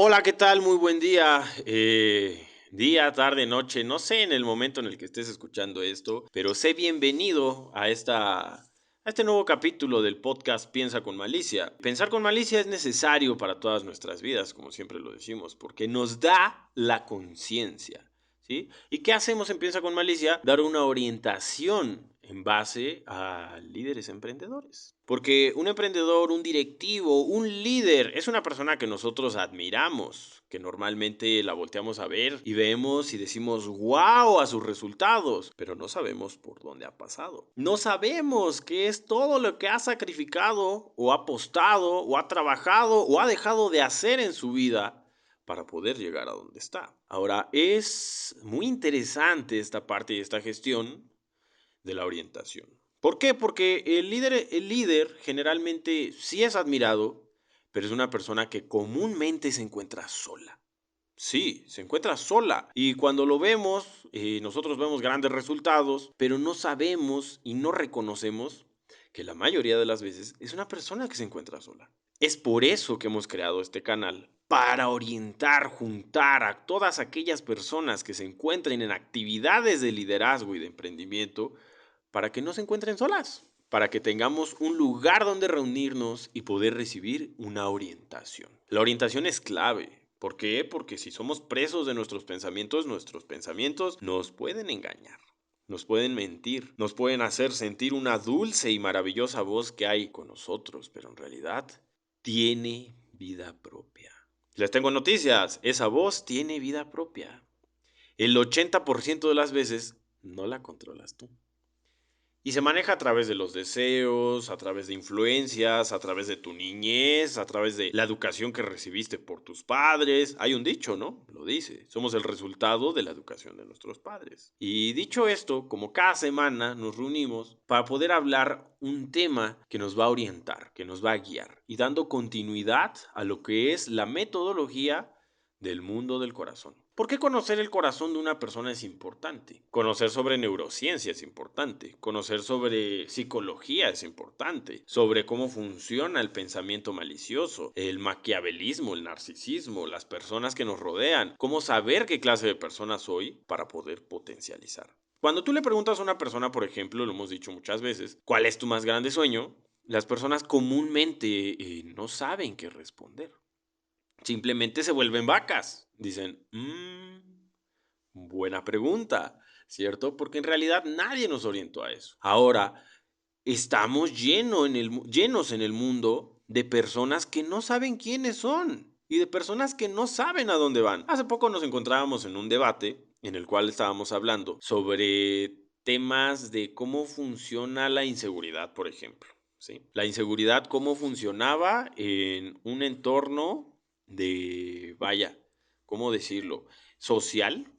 Hola, ¿qué tal? Muy buen día. Día, tarde, noche, no sé en el momento en el que estés escuchando esto, pero sé bienvenido a este nuevo capítulo del podcast Piensa con Malicia. Pensar con malicia es necesario para todas nuestras vidas, como siempre lo decimos, porque nos da la conciencia. ¿Sí? ¿Y qué hacemos en Piensa con Malicia? Dar una orientación en base a líderes emprendedores. Porque un emprendedor, un directivo, un líder es una persona que nosotros admiramos, que normalmente la volteamos a ver y vemos y decimos wow a sus resultados, pero no sabemos por dónde ha pasado. No sabemos qué es todo lo que ha sacrificado o ha apostado o ha trabajado o ha dejado de hacer en su vida para poder llegar a donde está. Ahora, es muy interesante esta parte de esta gestión de la orientación. ¿Por qué? Porque el líder generalmente sí es admirado, pero es una persona que comúnmente se encuentra sola. Sí, se encuentra sola. Y cuando lo vemos, nosotros vemos grandes resultados, pero no sabemos y no reconocemos que la mayoría de las veces es una persona que se encuentra sola. Es por eso que hemos creado este canal, para orientar, juntar a todas aquellas personas que se encuentren en actividades de liderazgo y de emprendimiento, para que no se encuentren solas, para que tengamos un lugar donde reunirnos y poder recibir una orientación. La orientación es clave. ¿Por qué? Porque si somos presos de nuestros pensamientos nos pueden engañar. Nos pueden mentir, nos pueden hacer sentir una dulce y maravillosa voz que hay con nosotros, pero en realidad tiene vida propia. Les tengo noticias, esa voz tiene vida propia. El 80% de las veces no la controlas tú. Y se maneja a través de los deseos, a través de influencias, a través de tu niñez, a través de la educación que recibiste por tus padres. Hay un dicho, ¿no? Lo dice. Somos el resultado de la educación de nuestros padres. Y dicho esto, como cada semana nos reunimos para poder hablar un tema que nos va a orientar, que nos va a guiar y dando continuidad a lo que es la metodología del mundo del corazón. ¿Por qué conocer el corazón de una persona es importante? Conocer sobre neurociencia es importante. Conocer sobre psicología es importante. Sobre cómo funciona el pensamiento malicioso, el maquiavelismo, el narcisismo, las personas que nos rodean. Cómo saber qué clase de persona soy para poder potencializar. Cuando tú le preguntas a una persona, por ejemplo, lo hemos dicho muchas veces, ¿cuál es tu más grande sueño? Las personas comúnmente no saben qué responder. Simplemente se vuelven vacas. Dicen, buena pregunta, ¿cierto? Porque en realidad nadie nos orientó a eso. Ahora, estamos llenos en el mundo de personas que no saben quiénes son y de personas que no saben a dónde van. Hace poco nos encontrábamos en un debate en el cual estábamos hablando sobre temas de cómo funciona la inseguridad, por ejemplo. ¿Sí? La inseguridad, cómo funcionaba en un entorno de, vaya, ¿cómo decirlo? Social,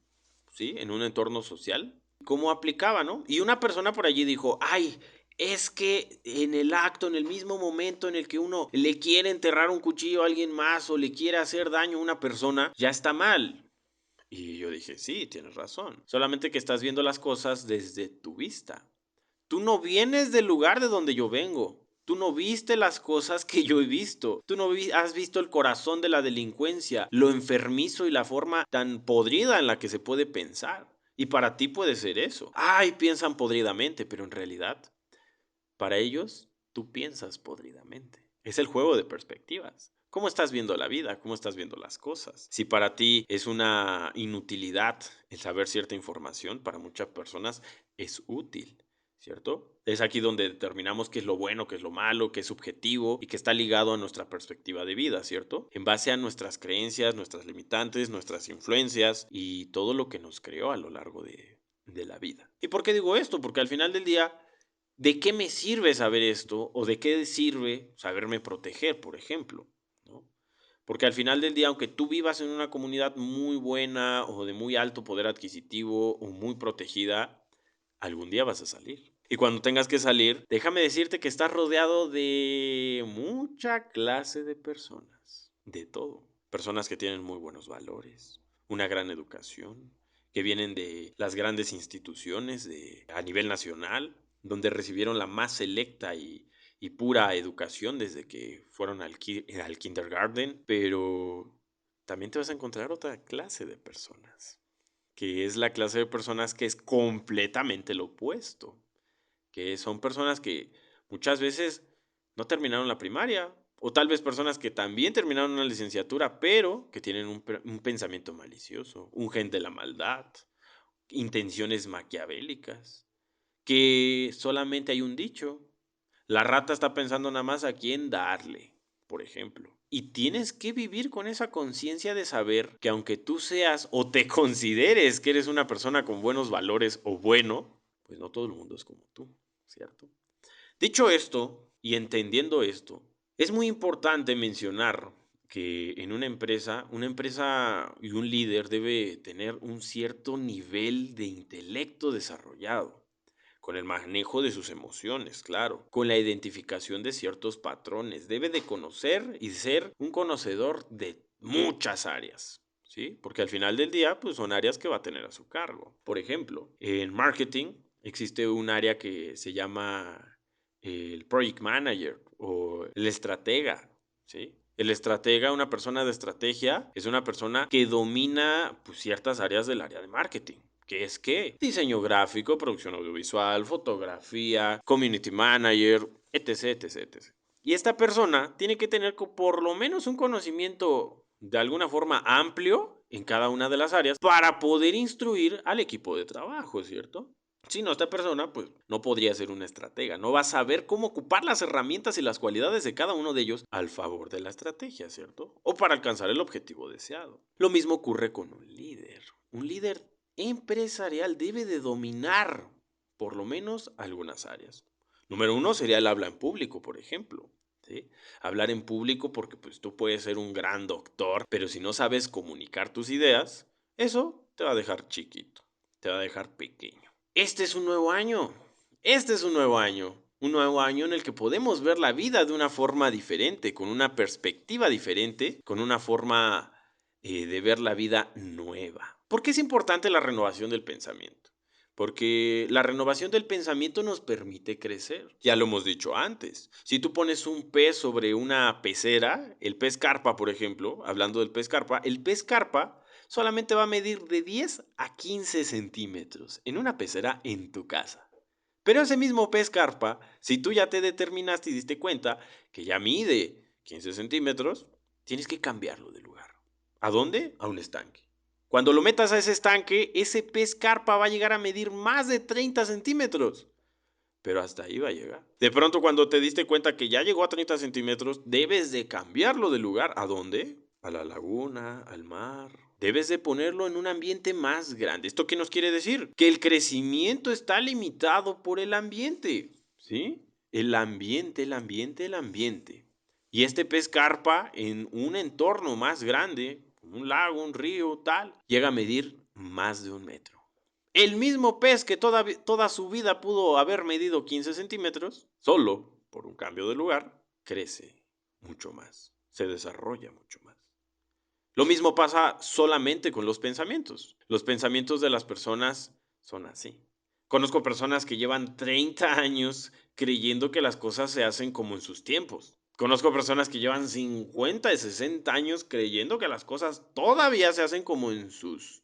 ¿sí? En un entorno social. ¿Cómo aplicaba, no? Y una persona por allí dijo, ay, es que en el acto, en el mismo momento en el que uno le quiere enterrar un cuchillo a alguien más o le quiere hacer daño a una persona, ya está mal. Y yo dije, sí, tienes razón. Solamente que estás viendo las cosas desde tu vista. Tú no vienes del lugar de donde yo vengo. Tú no viste las cosas que yo he visto. Tú no has visto el corazón de la delincuencia, lo enfermizo y la forma tan podrida en la que se puede pensar. Y para ti puede ser eso. Ay, piensan podridamente, pero en realidad, para ellos, tú piensas podridamente. Es el juego de perspectivas. ¿Cómo estás viendo la vida? ¿Cómo estás viendo las cosas? Si para ti es una inutilidad el saber cierta información, para muchas personas es útil, ¿cierto? Es aquí donde determinamos qué es lo bueno, qué es lo malo, qué es subjetivo y que está ligado a nuestra perspectiva de vida, ¿cierto? En base a nuestras creencias, nuestras limitantes, nuestras influencias y todo lo que nos creó a lo largo de la vida. ¿Y por qué digo esto? Porque al final del día, ¿de qué me sirve saber esto? ¿O de qué sirve saberme proteger, por ejemplo? ¿No? Porque al final del día, aunque tú vivas en una comunidad muy buena o de muy alto poder adquisitivo o muy protegida, algún día vas a salir. Y cuando tengas que salir, déjame decirte que estás rodeado de mucha clase de personas, de todo. Personas que tienen muy buenos valores, una gran educación, que vienen de las grandes instituciones a nivel nacional, donde recibieron la más selecta y pura educación desde que fueron al kindergarten, pero también te vas a encontrar otra clase de personas, que es la clase de personas que es completamente lo opuesto, que son personas que muchas veces no terminaron la primaria, o tal vez personas que también terminaron una licenciatura, pero que tienen un pensamiento malicioso, un gen de la maldad, intenciones maquiavélicas, que solamente hay un dicho: la rata está pensando nada más a quién darle, por ejemplo. Y tienes que vivir con esa conciencia de saber que aunque tú seas o te consideres que eres una persona con buenos valores o bueno, pues no todo el mundo es como tú, ¿cierto? Dicho esto, y entendiendo esto, es muy importante mencionar que en una empresa y un líder debe tener un cierto nivel de intelecto desarrollado, con el manejo de sus emociones, claro, con la identificación de ciertos patrones. Debe de conocer y ser un conocedor de muchas áreas, ¿sí? Porque al final del día, pues son áreas que va a tener a su cargo. Por ejemplo, en marketing existe un área que se llama el project manager o el estratega, ¿sí? El estratega, una persona de estrategia, es una persona que domina pues, ciertas áreas del área de marketing. ¿Qué es qué? Diseño gráfico, producción audiovisual, fotografía, community manager, etc, etc, etc. Y esta persona tiene que tener por lo menos un conocimiento de alguna forma amplio en cada una de las áreas para poder instruir al equipo de trabajo, ¿cierto? Si no, esta persona pues no podría ser una estratega, no va a saber cómo ocupar las herramientas y las cualidades de cada uno de ellos al favor de la estrategia, ¿cierto? O para alcanzar el objetivo deseado. Lo mismo ocurre con un líder. Un líder empresarial debe de dominar por lo menos algunas áreas. Número uno sería el habla en público, por ejemplo. ¿Sí? Hablar en público porque pues tú puedes ser un gran doctor, pero si no sabes comunicar tus ideas, eso te va a dejar chiquito, te va a dejar pequeño. Este es un nuevo año. Este es un nuevo año. Un nuevo año en el que podemos ver la vida de una forma diferente, con una perspectiva diferente, con una forma de ver la vida nueva. ¿Por qué es importante la renovación del pensamiento? Porque la renovación del pensamiento nos permite crecer. Ya lo hemos dicho antes. Si tú pones un pez sobre una pecera, el pez carpa, por ejemplo, hablando del pez carpa, el pez carpa solamente va a medir de 10 a 15 centímetros en una pecera en tu casa. Pero ese mismo pez carpa, si tú ya te determinaste y diste cuenta que ya mide 15 centímetros, tienes que cambiarlo de lugar. ¿A dónde? A un estanque. Cuando lo metas a ese estanque, ese pez carpa va a llegar a medir más de 30 centímetros. Pero hasta ahí va a llegar. De pronto, cuando te diste cuenta que ya llegó a 30 centímetros, debes de cambiarlo de lugar. ¿A dónde? A la laguna, al mar. Debes de ponerlo en un ambiente más grande. ¿Esto qué nos quiere decir? Que el crecimiento está limitado por el ambiente. ¿Sí? El ambiente, el ambiente, el ambiente. Y este pez carpa en un entorno más grande, un lago, un río, tal, llega a medir más de 1 metro. El mismo pez que toda su vida pudo haber medido 15 centímetros, solo por un cambio de lugar, crece mucho más, se desarrolla mucho más. Lo mismo pasa solamente con los pensamientos. Los pensamientos de las personas son así. Conozco personas que llevan 30 años creyendo que las cosas se hacen como en sus tiempos. Conozco personas que llevan 50 y 60 años creyendo que las cosas todavía se hacen como en sus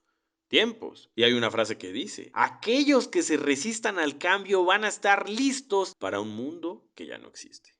tiempos. Y hay una frase que dice: aquellos que se resistan al cambio van a estar listos para un mundo que ya no existe.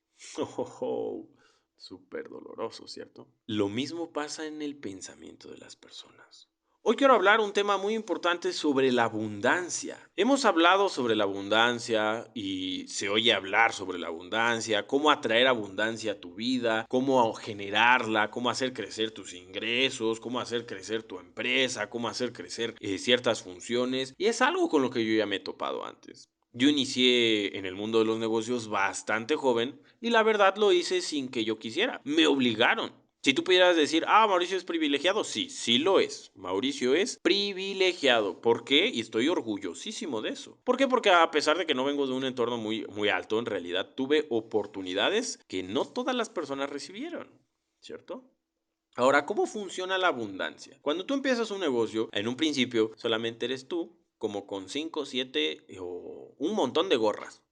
Súper doloroso, ¿cierto? Lo mismo pasa en el pensamiento de las personas. Hoy quiero hablar un tema muy importante sobre la abundancia. Hemos hablado sobre la abundancia y se oye hablar sobre la abundancia, cómo atraer abundancia a tu vida, cómo generarla, cómo hacer crecer tus ingresos, cómo hacer crecer tu empresa, cómo hacer crecer ciertas funciones. Y es algo con lo que yo ya me he topado antes. Yo inicié en el mundo de los negocios bastante joven y la verdad lo hice sin que yo quisiera. Me obligaron. Si tú pudieras decir, Mauricio es privilegiado, sí, sí lo es. Mauricio es privilegiado. ¿Por qué? Y estoy orgullosísimo de eso. ¿Por qué? Porque a pesar de que no vengo de un entorno muy alto, en realidad tuve oportunidades que no todas las personas recibieron, ¿cierto? Ahora, ¿cómo funciona la abundancia? Cuando tú empiezas un negocio, en un principio solamente eres tú como con 5, 7 o un montón de gorras.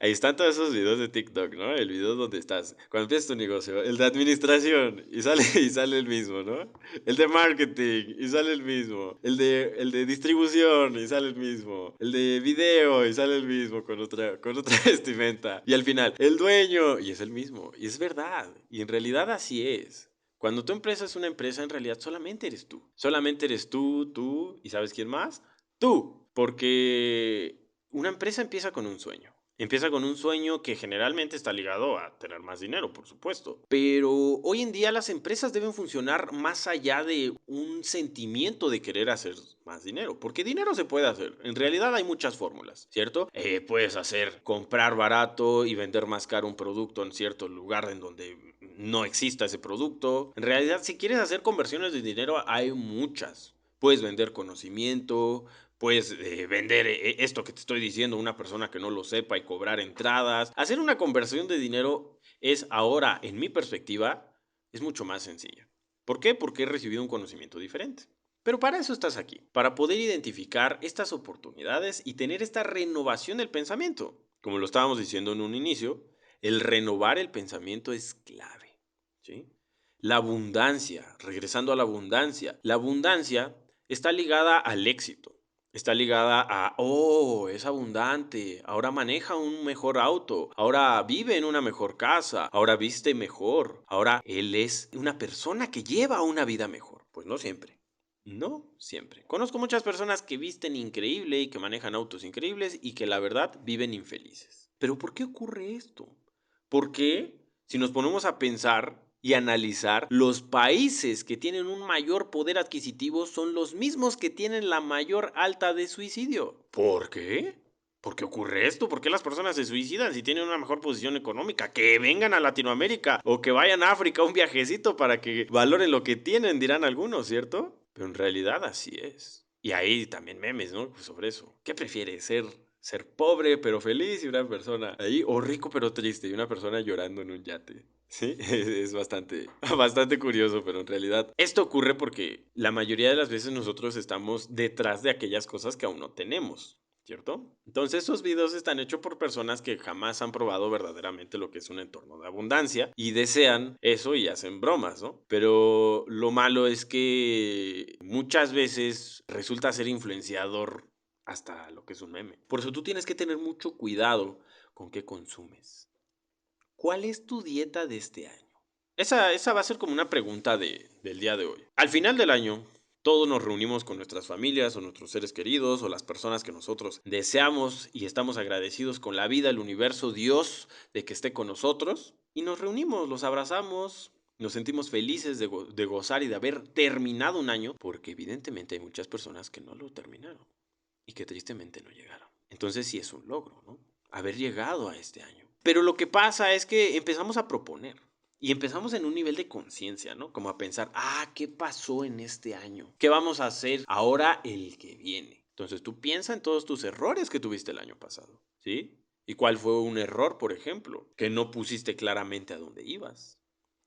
Ahí están todos esos videos de TikTok, ¿no? El video donde estás, cuando empiezas tu negocio, el de administración y sale, y sale el mismo, ¿no? El de marketing y sale el mismo. El de distribución y sale el mismo. El de video y sale el mismo con otra vestimenta. Y al final, el dueño y es el mismo. Y es verdad. Y en realidad así es. Cuando tu empresa es una empresa, en realidad solamente eres tú. Solamente eres tú, ¿y sabes quién más? Tú, porque una empresa empieza con un sueño. Empieza con un sueño que generalmente está ligado a tener más dinero, por supuesto. Pero hoy en día las empresas deben funcionar más allá de un sentimiento de querer hacer más dinero, porque dinero se puede hacer. En realidad hay muchas fórmulas, ¿cierto? Puedes hacer comprar barato y vender más caro un producto en cierto lugar en donde no exista ese producto. En realidad, si quieres hacer conversiones de dinero, hay muchas. Puedes vender conocimiento, puedes vender esto que te estoy diciendo a una persona que no lo sepa y cobrar entradas. Hacer una conversión de dinero es ahora, en mi perspectiva, es mucho más sencilla. ¿Por qué? Porque he recibido un conocimiento diferente. Pero para eso estás aquí, para poder identificar estas oportunidades y tener esta renovación del pensamiento. Como lo estábamos diciendo en un inicio, el renovar el pensamiento es clave, ¿sí? La abundancia, regresando a la abundancia está ligada al éxito. Está ligada a, oh, es abundante, ahora maneja un mejor auto, ahora vive en una mejor casa, ahora viste mejor, ahora él es una persona que lleva una vida mejor. Pues no siempre. No siempre. Conozco muchas personas que visten increíble y que manejan autos increíbles y que la verdad viven infelices. ¿Pero por qué ocurre esto? Porque si nos ponemos a pensar y analizar, los países que tienen un mayor poder adquisitivo son los mismos que tienen la mayor alta de suicidio. ¿Por qué? ¿Por qué ocurre esto? ¿Por qué las personas se suicidan si tienen una mejor posición económica? Que vengan a Latinoamérica o que vayan a África un viajecito para que valoren lo que tienen, dirán algunos, ¿cierto? Pero en realidad así es. Y hay también memes, ¿no? Pues sobre eso. ¿Qué prefieres? ¿Ser pobre pero feliz y una persona ahí? ¿O rico pero triste y una persona llorando en un yate? Sí, es bastante, bastante curioso, pero en realidad esto ocurre porque la mayoría de las veces nosotros estamos detrás de aquellas cosas que aún no tenemos, ¿cierto? Entonces esos videos están hechos por personas que jamás han probado verdaderamente lo que es un entorno de abundancia y desean eso y hacen bromas, ¿no? Pero lo malo es que muchas veces resulta ser influenciador hasta lo que es un meme. Por eso tú tienes que tener mucho cuidado con qué consumes. ¿Cuál es tu dieta de este año? Esa va a ser como una pregunta del día de hoy. Al final del año, todos nos reunimos con nuestras familias o nuestros seres queridos o las personas que nosotros deseamos y estamos agradecidos con la vida, el universo, Dios, de que esté con nosotros. Y nos reunimos, los abrazamos, nos sentimos felices de gozar y de haber terminado un año, porque evidentemente hay muchas personas que no lo terminaron y que tristemente no llegaron. Entonces sí es un logro, ¿no? Haber llegado a este año. Pero lo que pasa es que empezamos a proponer y empezamos en un nivel de conciencia, ¿no? Como a pensar, ¿qué pasó en este año? ¿Qué vamos a hacer ahora el que viene? Entonces tú piensa en todos tus errores que tuviste el año pasado, ¿sí? ¿Y cuál fue un error, por ejemplo? Que no pusiste claramente a dónde ibas.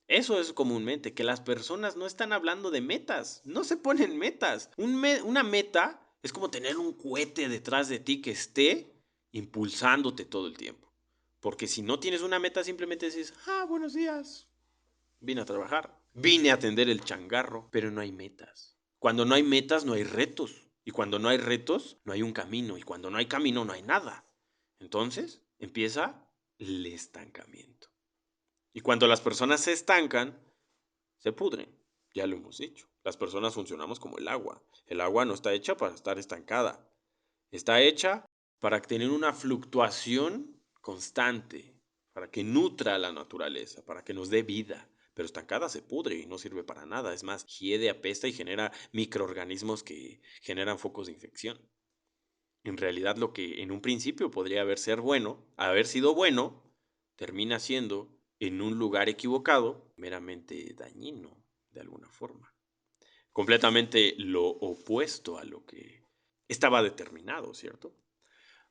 Eso es comúnmente, que las personas no están hablando de metas, no se ponen metas. Una meta es como tener un cohete detrás de ti que esté impulsándote todo el tiempo. Porque si no tienes una meta, simplemente dices, buenos días, vine a trabajar, vine a atender el changarro, pero no hay metas. Cuando no hay metas, no hay retos. Y cuando no hay retos, no hay un camino. Y cuando no hay camino, no hay nada. Entonces, empieza el estancamiento. Y cuando las personas se estancan, se pudren. Ya lo hemos dicho. Las personas funcionamos como el agua. El agua no está hecha para estar estancada. Está hecha para tener una fluctuación constante, para que nutra a la naturaleza, para que nos dé vida. Pero estancada se pudre y no sirve para nada. Es más, hiede, apesta y genera microorganismos que generan focos de infección. En realidad lo que en un principio podría haber sido bueno, termina siendo en un lugar equivocado, meramente dañino de alguna forma. Completamente lo opuesto a lo que estaba determinado, ¿cierto?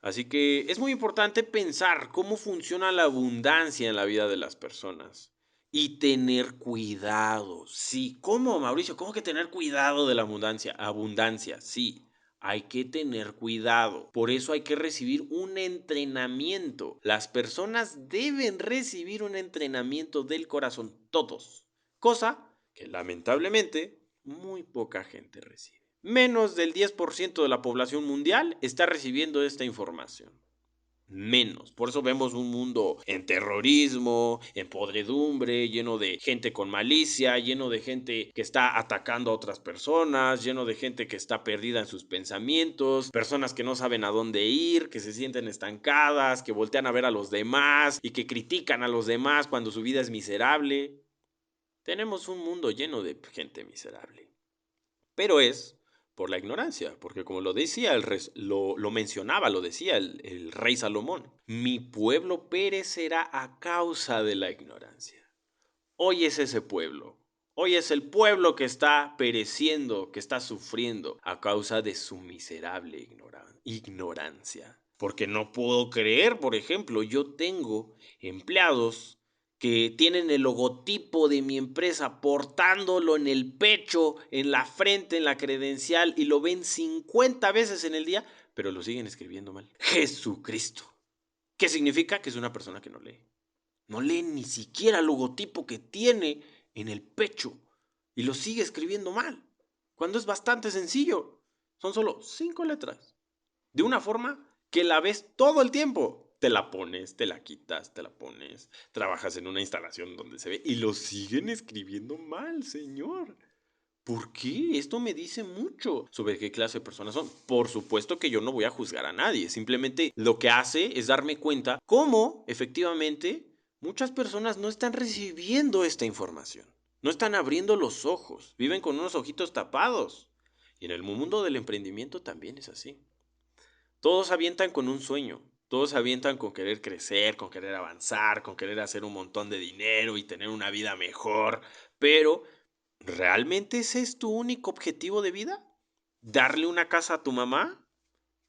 Así que es muy importante pensar cómo funciona la abundancia en la vida de las personas y tener cuidado. Sí, ¿cómo, Mauricio? ¿Cómo que tener cuidado de la abundancia? Abundancia, sí. Hay que tener cuidado. Por eso hay que recibir un entrenamiento. Las personas deben recibir un entrenamiento del corazón, todos. Cosa que lamentablemente muy poca gente recibe. Menos del 10% de la población mundial está recibiendo esta información. Menos. Por eso vemos un mundo en terrorismo, en podredumbre, lleno de gente con malicia, lleno de gente que está atacando a otras personas, lleno de gente que está perdida en sus pensamientos, personas que no saben a dónde ir, que se sienten estancadas, que voltean a ver a los demás y que critican a los demás cuando su vida es miserable. Tenemos un mundo lleno de gente miserable. Pero es por la ignorancia, porque como lo decía, lo mencionaba, lo decía el rey Salomón, mi pueblo perecerá a causa de la ignorancia. Hoy es ese pueblo, hoy es el pueblo que está pereciendo, que está sufriendo a causa de su miserable ignorancia. Porque no puedo creer, por ejemplo, yo tengo empleados que tienen el logotipo de mi empresa portándolo en el pecho, en la frente, en la credencial y lo ven 50 veces en el día, pero lo siguen escribiendo mal. Jesucristo. ¿Qué significa? Que es una persona que no lee. No lee ni siquiera el logotipo que tiene en el pecho y lo sigue escribiendo mal, cuando es bastante sencillo. Son solo 5 letras, de una forma que la ves todo el tiempo. Te la pones, te la quitas, te la pones, trabajas en una instalación donde se ve y lo siguen escribiendo mal, señor. ¿Por qué? Esto me dice mucho sobre qué clase de personas son. Por supuesto que yo no voy a juzgar a nadie. Simplemente lo que hace es darme cuenta cómo efectivamente muchas personas no están recibiendo esta información. No están abriendo los ojos. Viven con unos ojitos tapados. Y en el mundo del emprendimiento también es así. Todos avientan con un sueño. Todos avientan con querer crecer, con querer avanzar, con querer hacer un montón de dinero y tener una vida mejor. Pero ¿realmente ese es tu único objetivo de vida? ¿Darle una casa a tu mamá?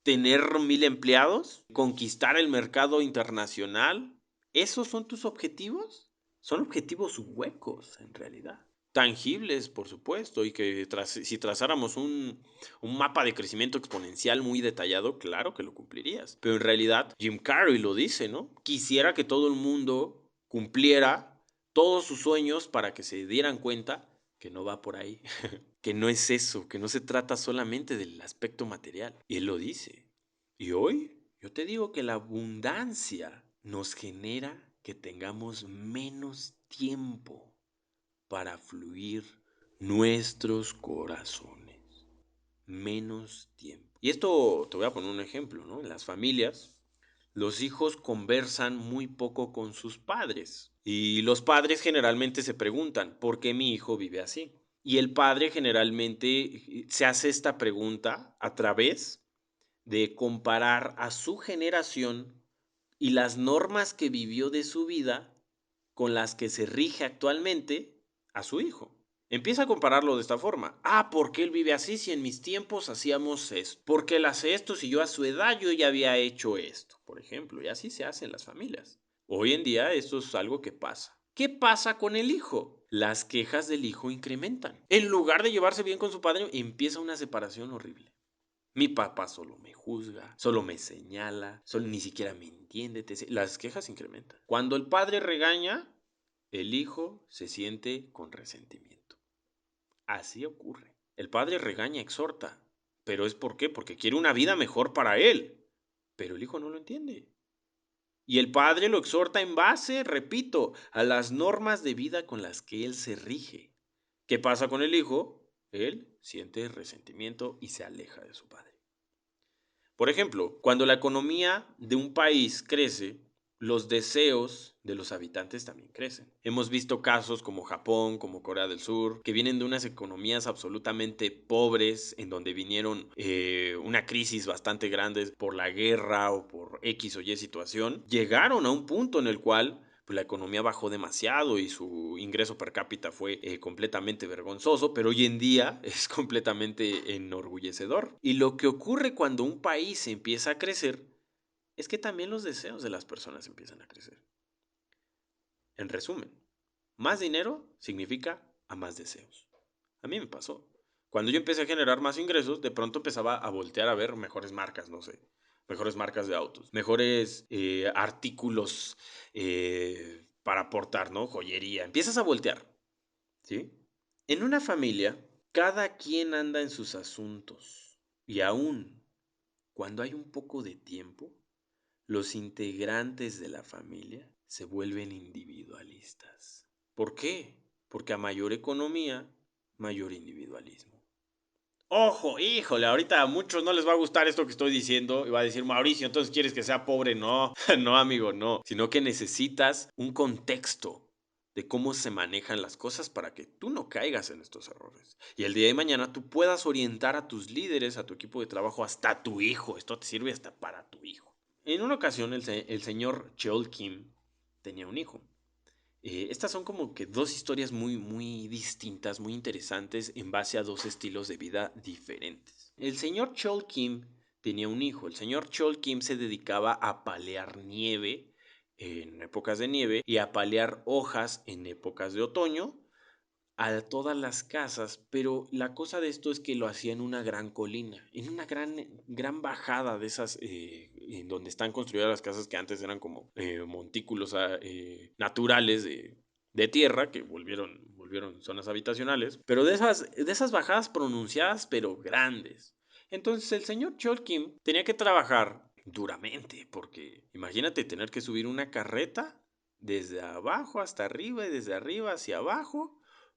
¿Tener 1000 empleados? ¿Conquistar el mercado internacional? ¿Esos son tus objetivos? Son objetivos huecos, en realidad. Tangibles, por supuesto, y que si trazáramos un mapa de crecimiento exponencial muy detallado, claro que lo cumplirías. Pero en realidad, Jim Carrey lo dice, ¿no? Quisiera que todo el mundo cumpliera todos sus sueños para que se dieran cuenta que no va por ahí, que no es eso, que no se trata solamente del aspecto material. Y él lo dice. Y hoy yo te digo que la abundancia nos genera que tengamos menos tiempo para fluir nuestros corazones. Menos tiempo. Y esto te voy a poner un ejemplo, ¿no? En las familias, los hijos conversan muy poco con sus padres. Y los padres generalmente se preguntan, ¿por qué mi hijo vive así? Y el padre generalmente se hace esta pregunta a través de comparar a su generación y las normas que vivió de su vida con las que se rige actualmente a su hijo. Empieza a compararlo de esta forma. Ah, ¿por qué él vive así si en mis tiempos hacíamos esto? ¿Por qué él hace esto si yo a su edad yo ya había hecho esto? Por ejemplo, y así se hace en las familias. Hoy en día esto es algo que pasa. ¿Qué pasa con el hijo? Las quejas del hijo incrementan. En lugar de llevarse bien con su padre, empieza una separación horrible. Mi papá solo me juzga, solo me señala, solo ni siquiera me entiende. Las quejas incrementan. Cuando el padre regaña, el hijo se siente con resentimiento. Así ocurre. El padre regaña, exhorta. ¿Pero es por qué? Porque quiere una vida mejor para él. Pero el hijo no lo entiende. Y el padre lo exhorta en base, repito, a las normas de vida con las que él se rige. ¿Qué pasa con el hijo? Él siente resentimiento y se aleja de su padre. Por ejemplo, cuando la economía de un país crece, los deseos de los habitantes también crecen. Hemos visto casos como Japón, como Corea del Sur, que vienen de unas economías absolutamente pobres, en donde vinieron una crisis bastante grande por la guerra o por X o Y situación, llegaron a un punto en el cual pues la economía bajó demasiado y su ingreso per cápita fue completamente vergonzoso, pero hoy en día es completamente enorgullecedor. Y lo que ocurre cuando un país empieza a crecer es que también los deseos de las personas empiezan a crecer. En resumen, más dinero significa a más deseos. A mí me pasó. Cuando yo empecé a generar más ingresos, de pronto empezaba a voltear a ver mejores marcas, no sé, mejores marcas de autos, mejores artículos para aportar, ¿no? Joyería. Empiezas a voltear, ¿sí? En una familia, cada quien anda en sus asuntos y aún cuando hay un poco de tiempo, los integrantes de la familia se vuelven individualistas. ¿Por qué? Porque a mayor economía, mayor individualismo. Ojo, híjole, ahorita a muchos no les va a gustar esto que estoy diciendo y va a decir, Mauricio, entonces quieres que sea pobre. No, no, amigo, no. Sino que necesitas un contexto de cómo se manejan las cosas para que tú no caigas en estos errores. Y el día de mañana tú puedas orientar a tus líderes, a tu equipo de trabajo, hasta a tu hijo. Esto te sirve hasta para tu hijo. En una ocasión, el señor Cheol Kim tenía un hijo. Estas son como que dos historias muy distintas, muy interesantes en base a dos estilos de vida diferentes. El señor Chol Kim tenía un hijo. El señor Chol Kim se dedicaba a palear nieve en épocas de nieve y a palear hojas en épocas de otoño a todas las casas, pero la cosa de esto es que lo hacía en una gran colina, en una gran bajada de esas, en donde están construidas las casas que antes eran como montículos naturales de tierra, que volvieron zonas habitacionales, pero de esas bajadas pronunciadas, pero grandes. Entonces el señor Cholkim tenía que trabajar duramente, porque imagínate tener que subir una carreta desde abajo hasta arriba y desde arriba hacia abajo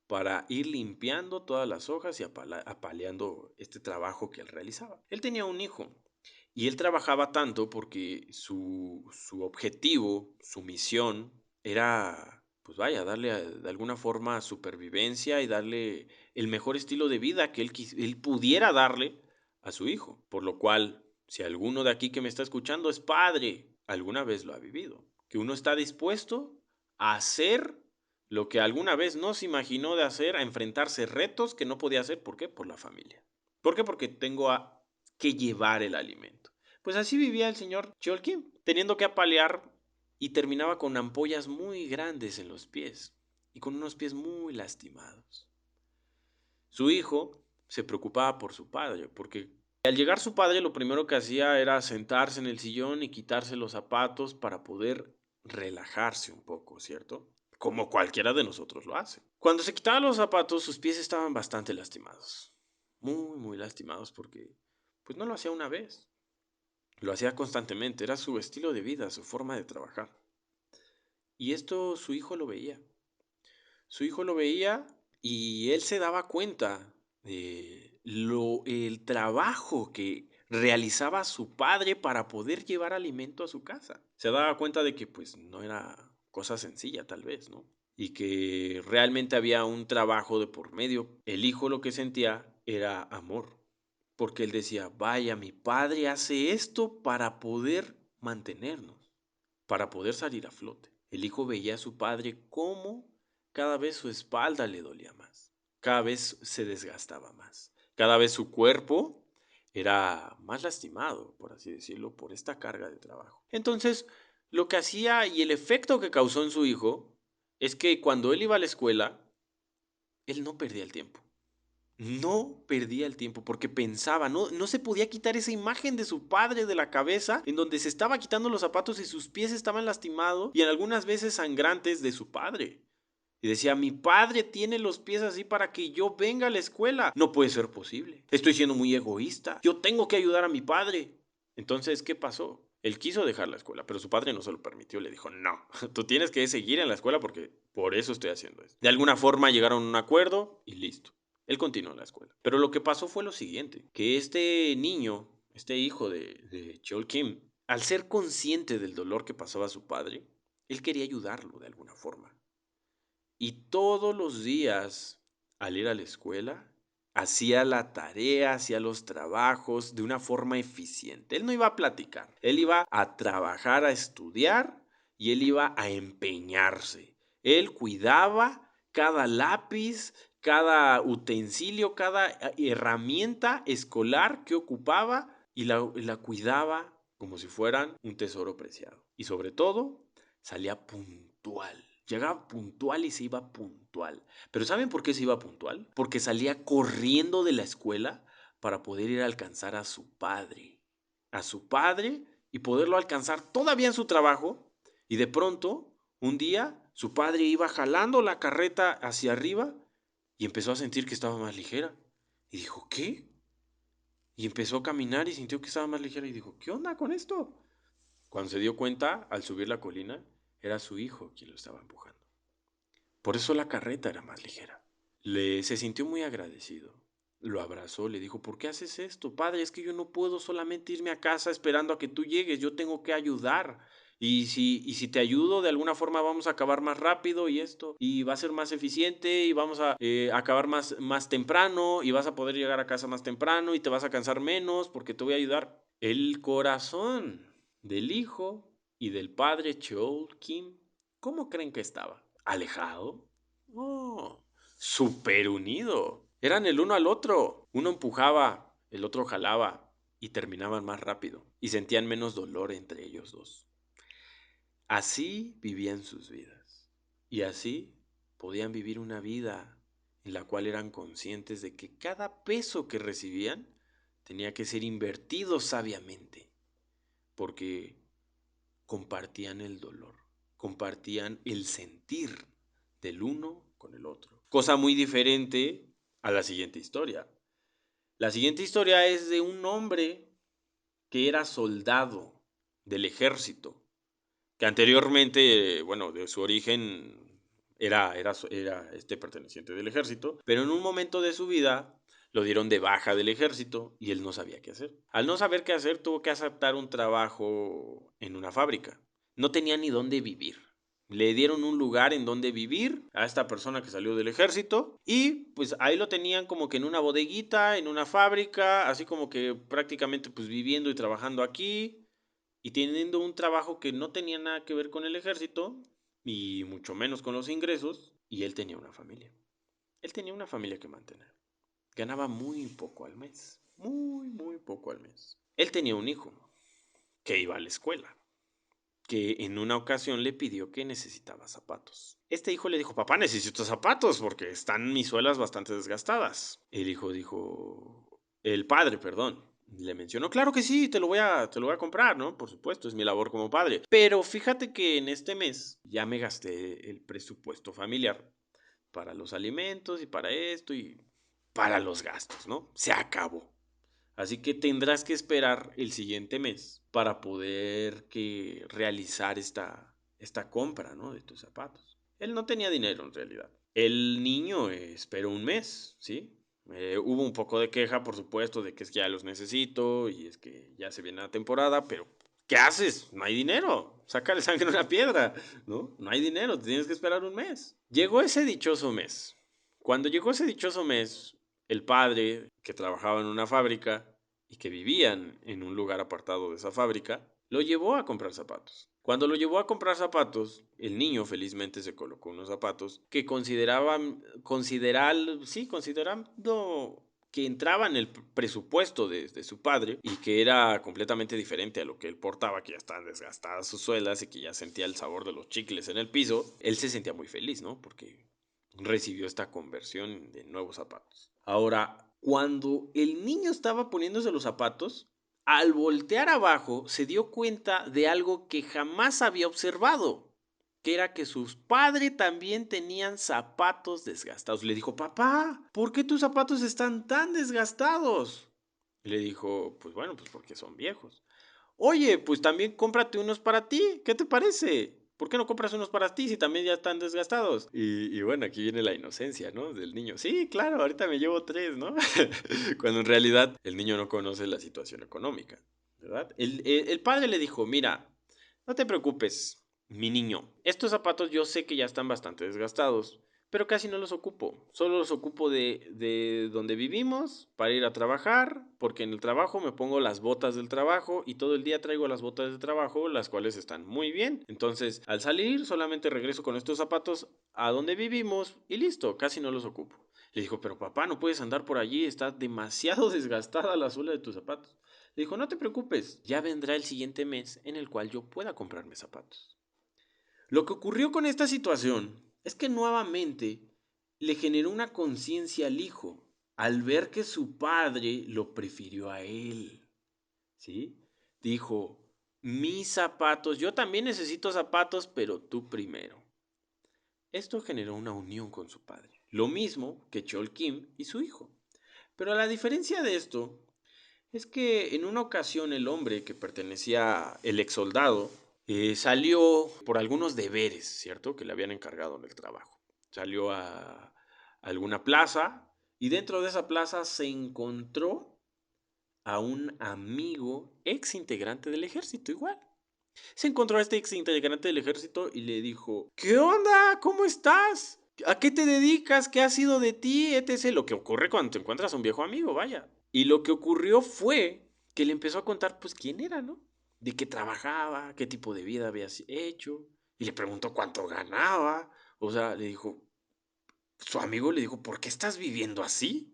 para ir limpiando todas las hojas y apaleando este trabajo que él realizaba. Él tenía un hijo y él trabajaba tanto porque su objetivo, su misión era, pues vaya, darle de alguna forma supervivencia y darle el mejor estilo de vida que él pudiera darle a su hijo. Por lo cual, si alguno de aquí que me está escuchando es padre, alguna vez lo ha vivido, que uno está dispuesto a hacer lo que alguna vez no se imaginó de hacer, a enfrentarse retos que no podía hacer. ¿Por qué? Por la familia. ¿Por qué? Porque tengo que llevar el alimento. Pues así vivía el señor Cholkim, teniendo que apalear y terminaba con ampollas muy grandes en los pies y con unos pies muy lastimados. Su hijo se preocupaba por su padre, porque al llegar su padre lo primero que hacía era sentarse en el sillón y quitarse los zapatos para poder relajarse un poco, ¿cierto? Como cualquiera de nosotros lo hace. Cuando se quitaba los zapatos, sus pies estaban bastante lastimados. Muy lastimados porque pues no lo hacía una vez. Lo hacía constantemente, era su estilo de vida, su forma de trabajar. Y esto su hijo lo veía. Su hijo lo veía y él se daba cuenta de el trabajo que realizaba su padre para poder llevar alimento a su casa. Se daba cuenta de que pues no era cosa sencilla tal vez, ¿no? Y que realmente había un trabajo de por medio. El hijo lo que sentía era amor, porque él decía, vaya, mi padre hace esto para poder mantenernos, para poder salir a flote. El hijo veía a su padre cómo cada vez su espalda le dolía más, cada vez se desgastaba más, cada vez su cuerpo era más lastimado, por así decirlo, por esta carga de trabajo. Entonces, lo que hacía y el efecto que causó en su hijo es que cuando él iba a la escuela, él no perdía el tiempo. No perdía el tiempo porque pensaba, no se podía quitar esa imagen de su padre de la cabeza, en donde se estaba quitando los zapatos y sus pies estaban lastimados y en algunas veces sangrantes de su padre. Y decía, mi padre tiene los pies así para que yo venga a la escuela. No puede ser posible. Estoy siendo muy egoísta. Yo tengo que ayudar a mi padre. Entonces, ¿qué pasó? Él quiso dejar la escuela, pero su padre no se lo permitió. Le dijo, no, tú tienes que seguir en la escuela porque por eso estoy haciendo esto. De alguna forma llegaron a un acuerdo y listo. Él continuó en la escuela. Pero lo que pasó fue lo siguiente, que este niño, este hijo de Chol Kim, al ser consciente del dolor que pasaba a su padre, él quería ayudarlo de alguna forma. Y todos los días, al ir a la escuela, hacía la tarea, hacía los trabajos de una forma eficiente. Él no iba a platicar, él iba a trabajar, a estudiar y él iba a empeñarse. Él cuidaba cada lápiz, cada utensilio, cada herramienta escolar que ocupaba y la cuidaba como si fueran un tesoro preciado. Y sobre todo, salía puntual. Llegaba puntual y se iba puntual. ¿Pero saben por qué se iba puntual? Porque salía corriendo de la escuela para poder ir a alcanzar a su padre. A su padre y poderlo alcanzar todavía en su trabajo. Y de pronto, un día, su padre iba jalando la carreta hacia arriba y empezó a sentir que estaba más ligera. Y dijo, ¿qué? Y empezó a caminar y sintió que estaba más ligera y dijo, ¿qué onda con esto? Cuando se dio cuenta, al subir la colina, era su hijo quien lo estaba empujando. Por eso la carreta era más ligera. Se sintió muy agradecido. Lo abrazó, le dijo, ¿por qué haces esto? Padre, es que yo no puedo solamente irme a casa esperando a que tú llegues, yo tengo que ayudar. Y si te ayudo, de alguna forma vamos a acabar más rápido y esto, y va a ser más eficiente, y vamos a acabar más temprano, y vas a poder llegar a casa más temprano, y te vas a cansar menos, porque te voy a ayudar. El corazón del hijo y del padre Cheol Kim, ¿cómo creen que estaba? ¿Alejado? Oh, súper unido. Eran el uno al otro. Uno empujaba, el otro jalaba y terminaban más rápido y sentían menos dolor entre ellos dos. Así vivían sus vidas y así podían vivir una vida en la cual eran conscientes de que cada peso que recibían tenía que ser invertido sabiamente porque compartían el dolor, compartían el sentir del uno con el otro. Cosa muy diferente a la siguiente historia. La siguiente historia es de un hombre que era soldado del ejército, que anteriormente, bueno, de su origen era perteneciente del ejército, pero en un momento de su vida lo dieron de baja del ejército y él no sabía qué hacer. Al no saber qué hacer, tuvo que aceptar un trabajo en una fábrica. No tenía ni dónde vivir. Le dieron un lugar en donde vivir a esta persona que salió del ejército y pues ahí lo tenían como que en una bodeguita, en una fábrica, así como que prácticamente pues viviendo y trabajando aquí y teniendo un trabajo que no tenía nada que ver con el ejército y mucho menos con los ingresos y él tenía una familia. Él tenía una familia que mantener. Ganaba muy poco al mes, muy poco al mes. Él tenía un hijo que iba a la escuela, que en una ocasión le pidió que necesitaba zapatos. Este hijo le dijo, papá, necesito zapatos porque están mis suelas bastante desgastadas. El padre, perdón, le mencionó, claro que sí, te lo voy a comprar, ¿no? Por supuesto, es mi labor como padre. Pero fíjate que en este mes ya me gasté el presupuesto familiar para los alimentos y para esto y para los gastos, ¿no? Se acabó. Así que tendrás que esperar el siguiente mes para poder realizar esta compra, ¿no? De tus zapatos. Él no tenía dinero en realidad. El niño esperó un mes, ¿sí? Hubo un poco de queja, por supuesto, de que es que ya los necesito y es que ya se viene la temporada, pero ¿qué haces? No hay dinero. Sácale sangre a una piedra, ¿no? No hay dinero, tienes que esperar un mes. Llegó ese dichoso mes. Cuando llegó ese dichoso mes, el padre, que trabajaba en una fábrica y que vivían en un lugar apartado de esa fábrica, lo llevó a comprar zapatos. Cuando lo llevó a comprar zapatos, el niño felizmente se colocó unos zapatos que considerando que entraba en el presupuesto de su padre y que era completamente diferente a lo que él portaba, que ya estaban desgastadas sus suelas y que ya sentía el sabor de los chicles en el piso, él se sentía muy feliz, ¿no? Porque recibió esta conversión de nuevos zapatos. Ahora, cuando el niño estaba poniéndose los zapatos, al voltear abajo se dio cuenta de algo que jamás había observado, que era que sus padres también tenían zapatos desgastados. Le dijo, papá, ¿por qué tus zapatos están tan desgastados? Y le dijo, pues bueno, pues porque son viejos. Oye, pues también cómprate unos para ti, ¿qué te parece? ¿Por qué no compras unos para ti si también ya están desgastados? Y bueno, aquí viene la inocencia, ¿no? Del niño. Sí, claro, ahorita me llevo tres, ¿no? Cuando en realidad el niño no conoce la situación económica, ¿verdad? El padre le dijo, mira, no te preocupes, mi niño. Estos zapatos yo sé que ya están bastante desgastados, pero casi no los ocupo. Solo los ocupo de donde vivimos para ir a trabajar, porque en el trabajo me pongo las botas del trabajo y todo el día traigo las botas del trabajo, las cuales están muy bien. Entonces, al salir, solamente regreso con estos zapatos a donde vivimos y listo, casi no los ocupo. Le dijo, pero papá, no puedes andar por allí, está demasiado desgastada la suela de tus zapatos. Le dijo, no te preocupes, ya vendrá el siguiente mes en el cual yo pueda comprarme zapatos. Lo que ocurrió con esta situación es que nuevamente le generó una conciencia al hijo al ver que su padre lo prefirió a él, ¿sí? Dijo, mis zapatos, yo también necesito zapatos, pero tú primero. Esto generó una unión con su padre, lo mismo que Chol Kim y su hijo. Pero la diferencia de esto es que en una ocasión el hombre que pertenecía, el ex soldado, salió por algunos deberes, ¿cierto? Que le habían encargado en el trabajo. Salió a alguna plaza y dentro de esa plaza se encontró a un amigo ex integrante del ejército igual. Se encontró a este ex integrante del ejército y le dijo, ¿qué onda? ¿Cómo estás? ¿A qué te dedicas? ¿Qué ha sido de ti? Etc. Lo que ocurre cuando te encuentras a un viejo amigo, vaya. Y lo que ocurrió fue que le empezó a contar, pues, quién era, ¿no? De qué trabajaba, qué tipo de vida había hecho. Y le preguntó cuánto ganaba. O sea, le dijo, su amigo le dijo, ¿por qué estás viviendo así?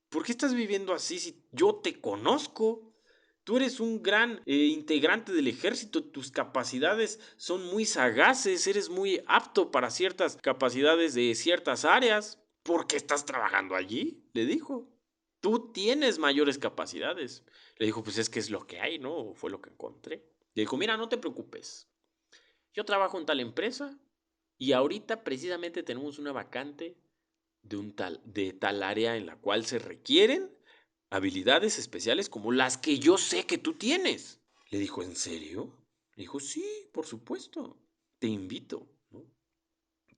¿Por qué estás viviendo así si yo te conozco? Tú eres un gran integrante del ejército, tus capacidades son muy sagaces, eres muy apto para ciertas capacidades de ciertas áreas. ¿Por qué estás trabajando allí? Le dijo. Tú tienes mayores capacidades. Le dijo, pues es que es lo que hay, ¿no? Fue lo que encontré. Le dijo, mira, no te preocupes. Yo trabajo en tal empresa y ahorita precisamente tenemos una vacante de tal área en la cual se requieren habilidades especiales como las que yo sé que tú tienes. Le dijo, ¿en serio? Le dijo, sí, por supuesto, te invito, ¿no?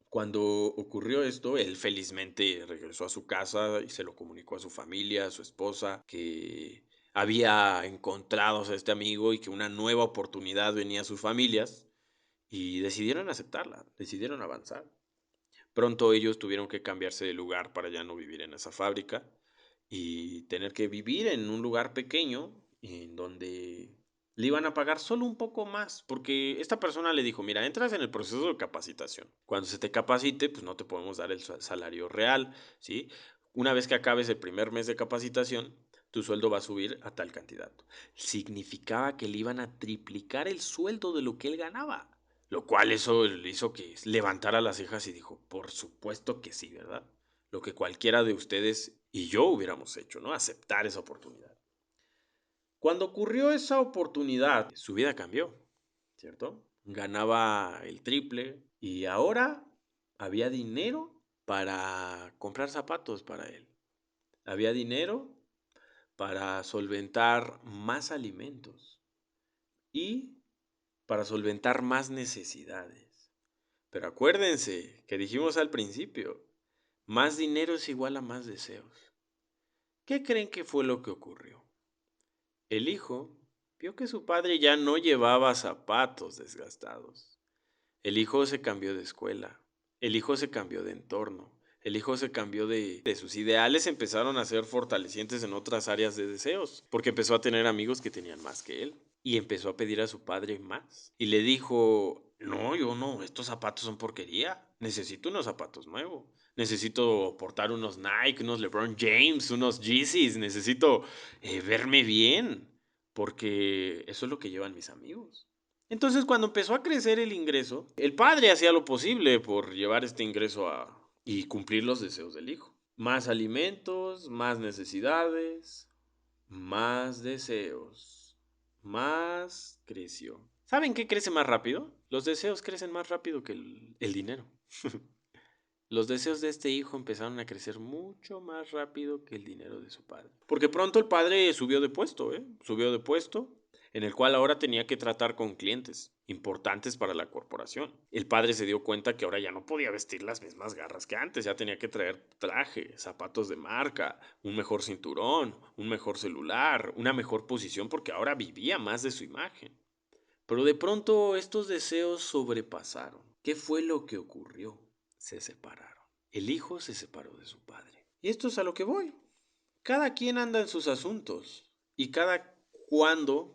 Cuando ocurrió esto, él felizmente regresó a su casa y se lo comunicó a su familia, a su esposa, que había encontrado a este amigo y que una nueva oportunidad venía a sus familias y decidieron aceptarla, decidieron avanzar. Pronto ellos tuvieron que cambiarse de lugar para ya no vivir en esa fábrica y tener que vivir en un lugar pequeño en donde le iban a pagar solo un poco más, porque esta persona le dijo, mira, entras en el proceso de capacitación. Cuando se te capacite, pues no te podemos dar el salario real, ¿sí? Una vez que acabes el primer mes de capacitación, tu sueldo va a subir a tal cantidad. Significaba que le iban a triplicar el sueldo de lo que él ganaba. Lo cual eso le hizo que levantara las cejas y dijo, por supuesto que sí, ¿verdad? Lo que cualquiera de ustedes y yo hubiéramos hecho, ¿no? Aceptar esa oportunidad. Cuando ocurrió esa oportunidad, su vida cambió, ¿cierto? Ganaba el triple y ahora había dinero para comprar zapatos para él. Había dinero para solventar más alimentos y para solventar más necesidades. Pero acuérdense que dijimos al principio, más dinero es igual a más deseos. ¿Qué creen que fue lo que ocurrió? El hijo vio que su padre ya no llevaba zapatos desgastados. El hijo se cambió de escuela. El hijo se cambió de entorno. El hijo se cambió de sus ideales, empezaron a ser fortalecientes en otras áreas de deseos, porque empezó a tener amigos que tenían más que él y empezó a pedir a su padre más. Y le dijo, no, yo no, estos zapatos son porquería, necesito unos zapatos nuevos, necesito portar unos Nike, unos LeBron James, unos Yeezys, necesito verme bien, porque eso es lo que llevan mis amigos. Entonces, cuando empezó a crecer el ingreso, el padre hacía lo posible por llevar este ingreso y cumplir los deseos del hijo. Más alimentos, más necesidades, más deseos. Más creció. ¿Saben qué crece más rápido? Los deseos crecen más rápido que el dinero. Los deseos de este hijo empezaron a crecer mucho más rápido que el dinero de su padre. Porque pronto el padre subió de puesto, ¿eh? Subió de puesto, en el cual ahora tenía que tratar con clientes importantes para la corporación. El padre se dio cuenta que ahora ya no podía vestir las mismas garras que antes, ya tenía que traer traje, zapatos de marca, un mejor cinturón, un mejor celular, una mejor posición porque ahora vivía más de su imagen. Pero de pronto estos deseos sobrepasaron. ¿Qué fue lo que ocurrió? Se separaron. El hijo se separó de su padre. Y esto es a lo que voy. Cada quien anda en sus asuntos. Y cada cuando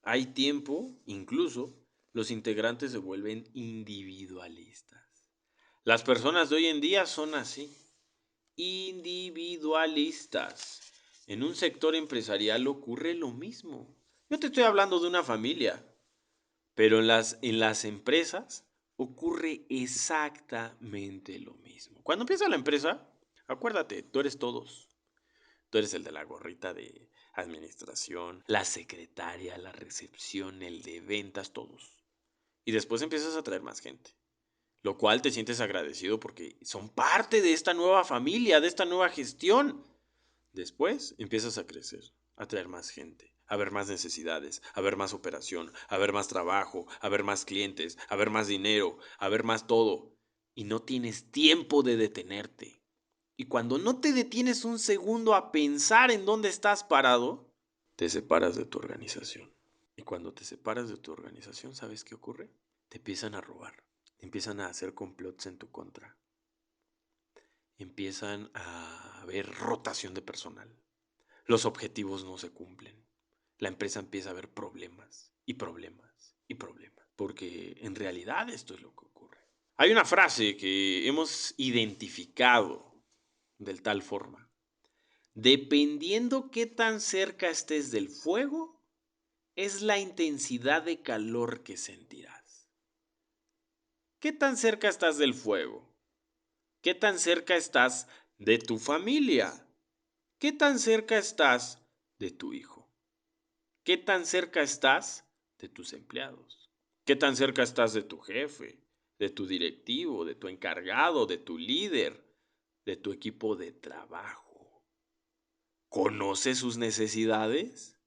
hay tiempo, incluso, los integrantes se vuelven individualistas. Las personas de hoy en día son así. Individualistas. En un sector empresarial ocurre lo mismo. Yo te estoy hablando de una familia. Pero en las empresas ocurre exactamente lo mismo. Cuando empieza la empresa, acuérdate, tú eres todos. Tú eres el de la gorrita de administración, la secretaria, la recepción, el de ventas, todos. Y después empiezas a traer más gente, lo cual te sientes agradecido porque son parte de esta nueva familia, de esta nueva gestión. Después empiezas a crecer, a traer más gente, a ver más necesidades, a ver más operación, a ver más trabajo, a ver más clientes, a ver más dinero, a ver más todo. Y no tienes tiempo de detenerte. Y cuando no te detienes un segundo a pensar en dónde estás parado, te separas de tu organización. Y cuando te separas de tu organización, ¿sabes qué ocurre? Te empiezan a robar, empiezan a hacer complots en tu contra, empiezan a haber rotación de personal. Los objetivos no se cumplen. La empresa empieza a ver problemas y problemas y problemas. Porque en realidad esto es lo que ocurre. Hay una frase que hemos identificado de tal forma. Dependiendo qué tan cerca estés del fuego, es la intensidad de calor que sentirás. ¿Qué tan cerca estás del fuego? ¿Qué tan cerca estás de tu familia? ¿Qué tan cerca estás de tu hijo? ¿Qué tan cerca estás de tus empleados? ¿Qué tan cerca estás de tu jefe, de tu directivo, de tu encargado, de tu líder, de tu equipo de trabajo? ¿Conoces sus necesidades?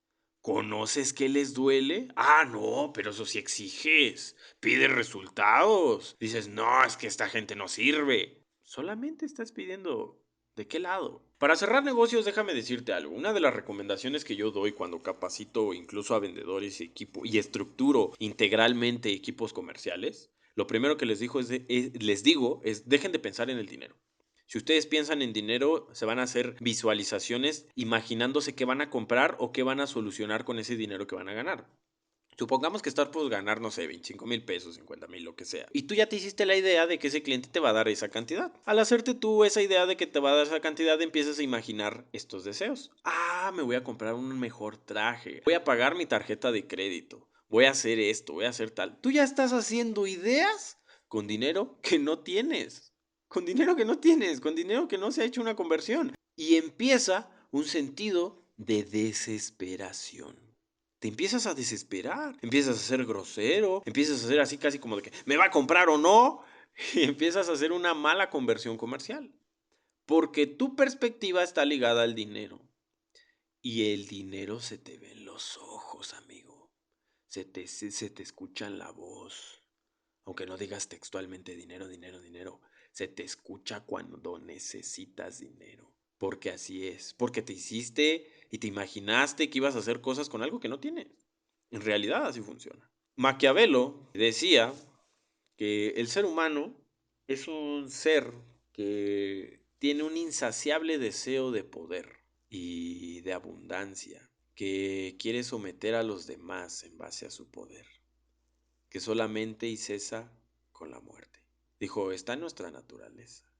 ¿Conoces qué les duele? Ah, no, pero eso sí exiges. Pides resultados. Dices, no, es que esta gente no sirve. Solamente estás pidiendo, ¿de qué lado? Para cerrar negocios, déjame decirte algo. Una de las recomendaciones que yo doy cuando capacito incluso a vendedores y equipo y estructuro integralmente equipos comerciales, lo primero que les digo es dejen de pensar en el dinero. Si ustedes piensan en dinero, se van a hacer visualizaciones imaginándose qué van a comprar o qué van a solucionar con ese dinero que van a ganar. Supongamos que estás por ganar, no sé, 25,000 pesos, 50,000, lo que sea. Y tú ya te hiciste la idea de que ese cliente te va a dar esa cantidad. Al hacerte tú esa idea de que te va a dar esa cantidad, empiezas a imaginar estos deseos. Ah, me voy a comprar un mejor traje. Voy a pagar mi tarjeta de crédito. Voy a hacer esto, voy a hacer tal. Tú ya estás haciendo ideas con dinero que no tienes. Con dinero que no tienes, con dinero que no se ha hecho una conversión. Y empieza un sentido de desesperación. Te empiezas a desesperar, empiezas a ser grosero, empiezas a ser así casi como de que me va a comprar o no, y empiezas a hacer una mala conversión comercial. Porque tu perspectiva está ligada al dinero. Y el dinero se te ve en los ojos, amigo. Se te escucha en la voz. Aunque no digas textualmente dinero, dinero, dinero, se te escucha cuando necesitas dinero. Porque así es. Porque te hiciste y te imaginaste que ibas a hacer cosas con algo que no tienes. En realidad así funciona. Maquiavelo decía que el ser humano es un ser que tiene un insaciable deseo de poder y de abundancia, que quiere someter a los demás en base a su poder, que solamente y cesa con la muerte. Dijo, está en nuestra naturaleza.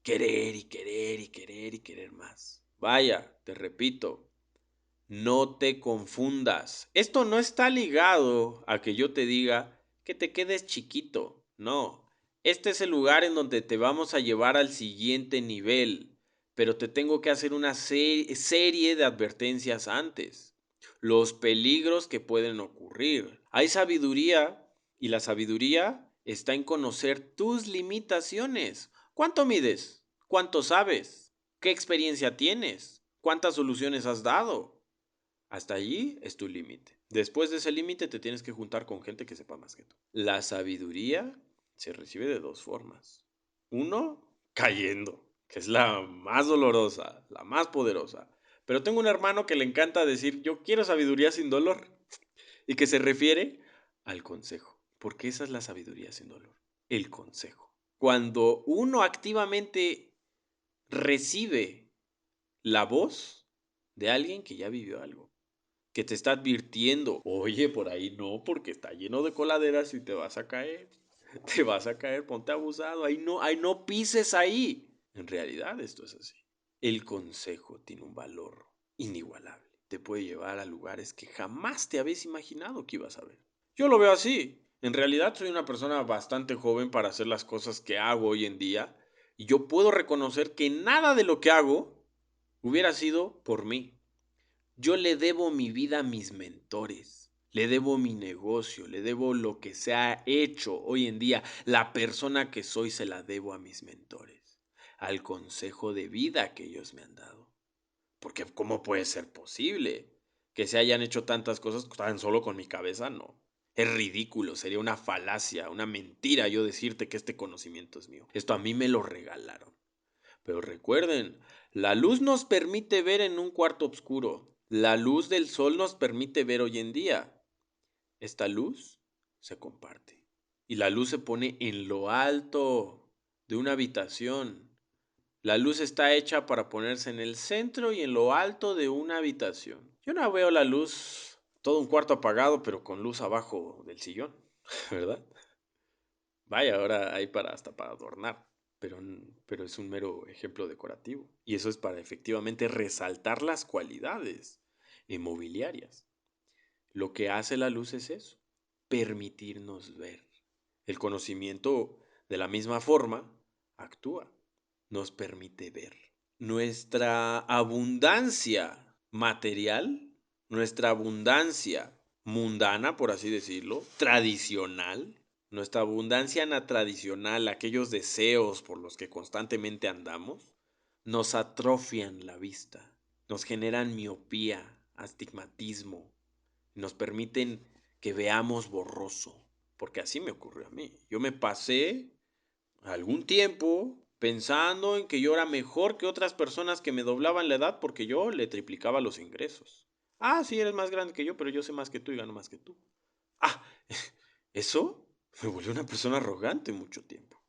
Querer y querer y querer y querer más. Vaya, te repito, no te confundas. Esto no está ligado a que yo te diga que te quedes chiquito. No. Este es el lugar en donde te vamos a llevar al siguiente nivel. Pero te tengo que hacer una serie de advertencias antes. Los peligros que pueden ocurrir. Hay sabiduría y la sabiduría está en conocer tus limitaciones. ¿Cuánto mides? ¿Cuánto sabes? ¿Qué experiencia tienes? ¿Cuántas soluciones has dado? Hasta allí es tu límite. Después de ese límite te tienes que juntar con gente que sepa más que tú. La sabiduría se recibe de dos formas. Uno, cayendo, que es la más dolorosa, la más poderosa. Pero tengo un hermano que le encanta decir, yo quiero sabiduría sin dolor. Y que se refiere al consejo. Porque esa es la sabiduría sin dolor. El consejo. Cuando uno activamente recibe la voz de alguien que ya vivió algo, que te está advirtiendo, oye, por ahí no, porque está lleno de coladeras y te vas a caer, te vas a caer, ponte abusado, ahí no pises ahí. En realidad esto es así. El consejo tiene un valor inigualable, te puede llevar a lugares que jamás te habías imaginado que ibas a ver. Yo lo veo así. En realidad soy una persona bastante joven para hacer las cosas que hago hoy en día y yo puedo reconocer que nada de lo que hago hubiera sido por mí. Yo le debo mi vida a mis mentores, le debo mi negocio, le debo lo que se ha hecho hoy en día. La persona que soy se la debo a mis mentores, al consejo de vida que ellos me han dado. Porque ¿cómo puede ser posible que se hayan hecho tantas cosas tan solo con mi cabeza? No. Es ridículo, sería una falacia, una mentira yo decirte que este conocimiento es mío. Esto a mí me lo regalaron. Pero recuerden, la luz nos permite ver en un cuarto oscuro. La luz del sol nos permite ver hoy en día. Esta luz se comparte. Y la luz se pone en lo alto de una habitación. La luz está hecha para ponerse en el centro y en lo alto de una habitación. Yo no veo la luz, todo un cuarto apagado, pero con luz abajo del sillón, ¿verdad? Vaya, ahora hay hasta para adornar, pero es un mero ejemplo decorativo. Y eso es para efectivamente resaltar las cualidades inmobiliarias. Lo que hace la luz es eso, permitirnos ver. El conocimiento, de la misma forma, actúa, nos permite ver. Nuestra abundancia material, nuestra abundancia mundana, por así decirlo, tradicional, nuestra abundancia tradicional, aquellos deseos por los que constantemente andamos, nos atrofian la vista, nos generan miopía, astigmatismo, nos permiten que veamos borroso, porque así me ocurrió a mí. Yo me pasé algún tiempo pensando en que yo era mejor que otras personas que me doblaban la edad porque yo le triplicaba los ingresos. Ah, sí, eres más grande que yo, pero yo sé más que tú y gano más que tú. Ah, eso me volvió una persona arrogante mucho tiempo.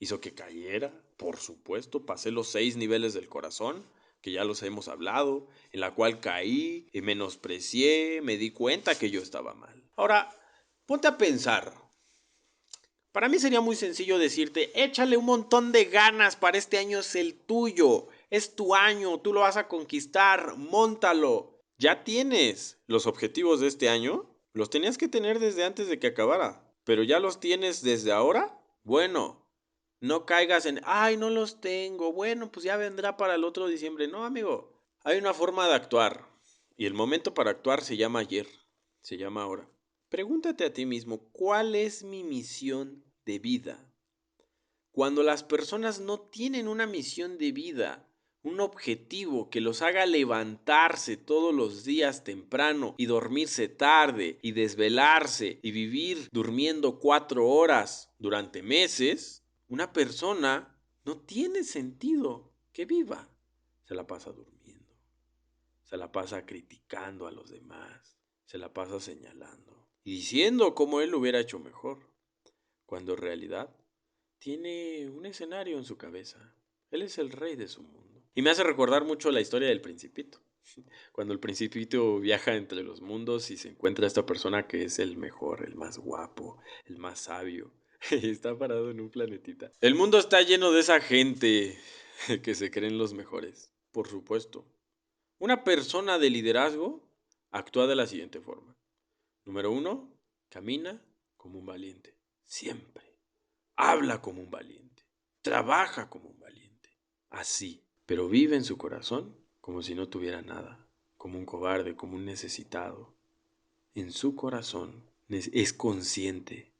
Hizo que cayera, por supuesto, pasé los 6 niveles del corazón, que ya los hemos hablado, en la cual caí, y menosprecié, me di cuenta que yo estaba mal. Ahora, ponte a pensar. Para mí sería muy sencillo decirte, échale un montón de ganas, para este año es el tuyo, es tu año, tú lo vas a conquistar, móntalo. ¿Ya tienes los objetivos de este año? Los tenías que tener desde antes de que acabara, pero ¿ya los tienes desde ahora? Bueno, no caigas en, ay, no los tengo, bueno, pues ya vendrá para el otro diciembre. No, amigo, hay una forma de actuar, y el momento para actuar se llama ayer, se llama ahora. Pregúntate a ti mismo, ¿cuál es mi misión de vida? Cuando las personas no tienen una misión de vida, un objetivo que los haga levantarse todos los días temprano y dormirse tarde y desvelarse y vivir durmiendo 4 horas durante meses, una persona no tiene sentido que viva. Se la pasa durmiendo, se la pasa criticando a los demás, se la pasa señalando y diciendo cómo él lo hubiera hecho mejor, cuando en realidad tiene un escenario en su cabeza. Él es el rey de su mundo. Y me hace recordar mucho la historia del Principito. Cuando el Principito viaja entre los mundos y se encuentra esta persona que es el mejor, el más guapo, el más sabio. Y está parado en un planetita. El mundo está lleno de esa gente que se creen los mejores. Por supuesto. Una persona de liderazgo actúa de la siguiente forma. Número 1, camina como un valiente. Siempre. Habla como un valiente. Trabaja como un valiente. Así. Pero vive en su corazón como si no tuviera nada. Como un cobarde, como un necesitado. En su corazón es consciente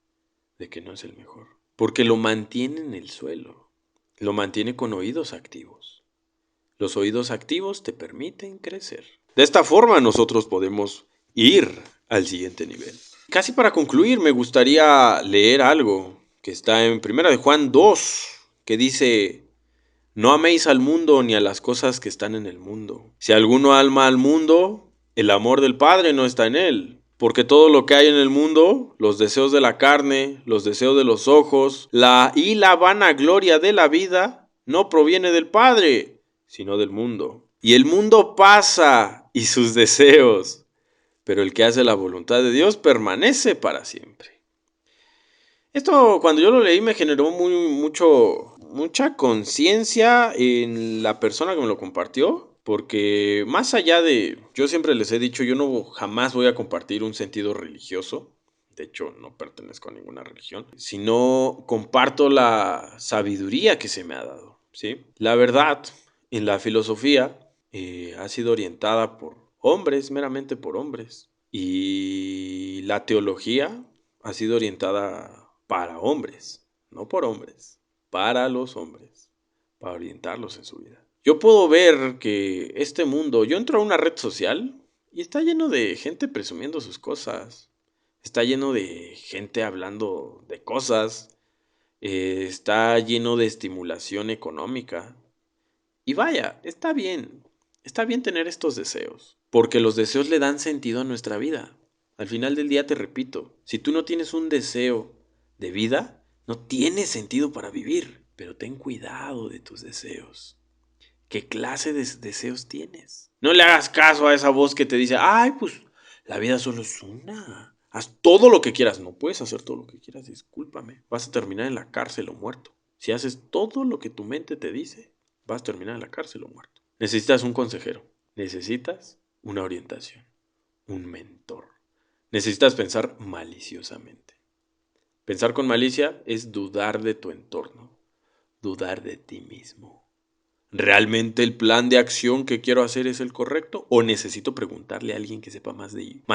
de que no es el mejor. Porque lo mantiene en el suelo. Lo mantiene con oídos activos. Los oídos activos te permiten crecer. De esta forma nosotros podemos ir al siguiente nivel. Casi para concluir me gustaría leer algo que está en 1 de Juan 2, que dice, no améis al mundo ni a las cosas que están en el mundo. Si alguno ama al mundo, el amor del Padre no está en él. Porque todo lo que hay en el mundo, los deseos de la carne, los deseos de los ojos, la vanagloria de la vida, no proviene del Padre, sino del mundo. Y el mundo pasa y sus deseos, pero el que hace la voluntad de Dios permanece para siempre. Esto cuando yo lo leí me generó mucha conciencia en la persona que me lo compartió, porque más allá de, yo siempre les he dicho, yo no jamás voy a compartir un sentido religioso, De hecho, no pertenezco a ninguna religión, sino comparto la sabiduría que se me ha dado, ¿sí? La verdad, en la filosofía, ha sido orientada por hombres, meramente por hombres. Y la teología ha sido orientada para hombres, no por hombres, para los hombres, para orientarlos en su vida. Yo puedo ver que este mundo, yo entro a una red social y está lleno de gente presumiendo sus cosas. Está lleno de gente hablando de cosas. Está lleno de estimulación económica. Y vaya, está bien. Está bien tener estos deseos. Porque los deseos le dan sentido a nuestra vida. Al final del día te repito, si tú no tienes un deseo de vida, no tienes sentido para vivir. Pero ten cuidado de tus deseos. ¿Qué clase de deseos tienes? No le hagas caso a esa voz que te dice, ay, pues la vida solo es una. Haz todo lo que quieras. No puedes hacer todo lo que quieras, discúlpame. Vas a terminar en la cárcel o muerto. Si haces todo lo que tu mente te dice, vas a terminar en la cárcel o muerto. Necesitas un consejero. Necesitas una orientación. Un mentor. Necesitas pensar maliciosamente. Pensar con malicia es dudar de tu entorno. Dudar de ti mismo. ¿Realmente el plan de acción que quiero hacer es el correcto? ¿O necesito preguntarle a alguien que sepa más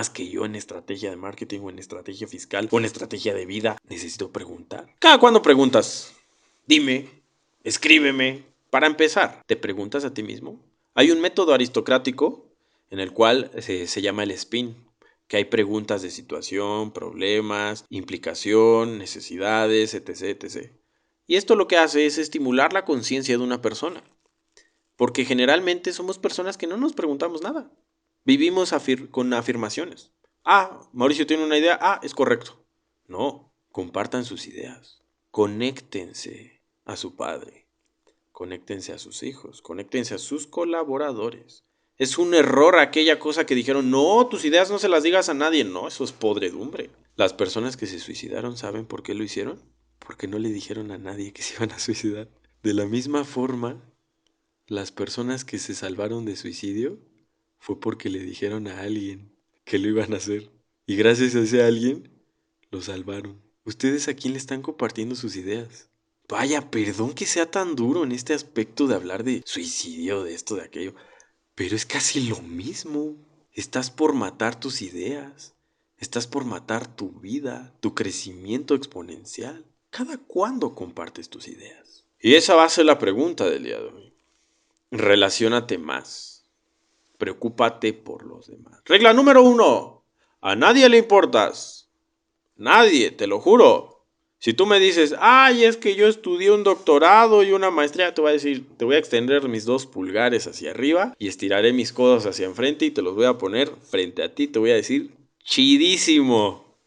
que yo en estrategia de marketing o en estrategia fiscal o en estrategia de vida? Necesito preguntar. ¿Cada cuándo preguntas? Dime, escríbeme. Para empezar, ¿te preguntas a ti mismo? Hay un método aristocrático en el cual se llama el spin, que hay preguntas de situación, problemas, implicación, necesidades, etc, etc. Y esto lo que hace es estimular la conciencia de una persona. Porque generalmente somos personas que no nos preguntamos nada. Vivimos con afirmaciones. Ah, Mauricio tiene una idea. Ah, es correcto. No, compartan sus ideas. Conéctense a su padre. Conéctense a sus hijos. Conéctense a sus colaboradores. Es un error aquella cosa que dijeron, no, tus ideas no se las digas a nadie. No, eso es podredumbre. Las personas que se suicidaron, ¿saben por qué lo hicieron? Porque no le dijeron a nadie que se iban a suicidar. De la misma forma, las personas que se salvaron de suicidio fue porque le dijeron a alguien que lo iban a hacer. Y gracias a ese alguien, lo salvaron. ¿Ustedes a quién le están compartiendo sus ideas? Vaya, perdón que sea tan duro en este aspecto de hablar de suicidio, de esto, de aquello. Pero es casi lo mismo. Estás por matar tus ideas. Estás por matar tu vida, tu crecimiento exponencial. ¿Cada cuándo compartes tus ideas? Y esa va a ser la pregunta del día de hoy. Relaciónate más. Preocúpate por los demás. Regla número 1. A nadie le importas. Nadie, te lo juro. Si tú me dices, ay, es que yo estudié un doctorado y una maestría, te voy a decir, te voy a extender mis 2 pulgares hacia arriba y estiraré mis codos hacia enfrente y te los voy a poner frente a ti. Te voy a decir, chidísimo.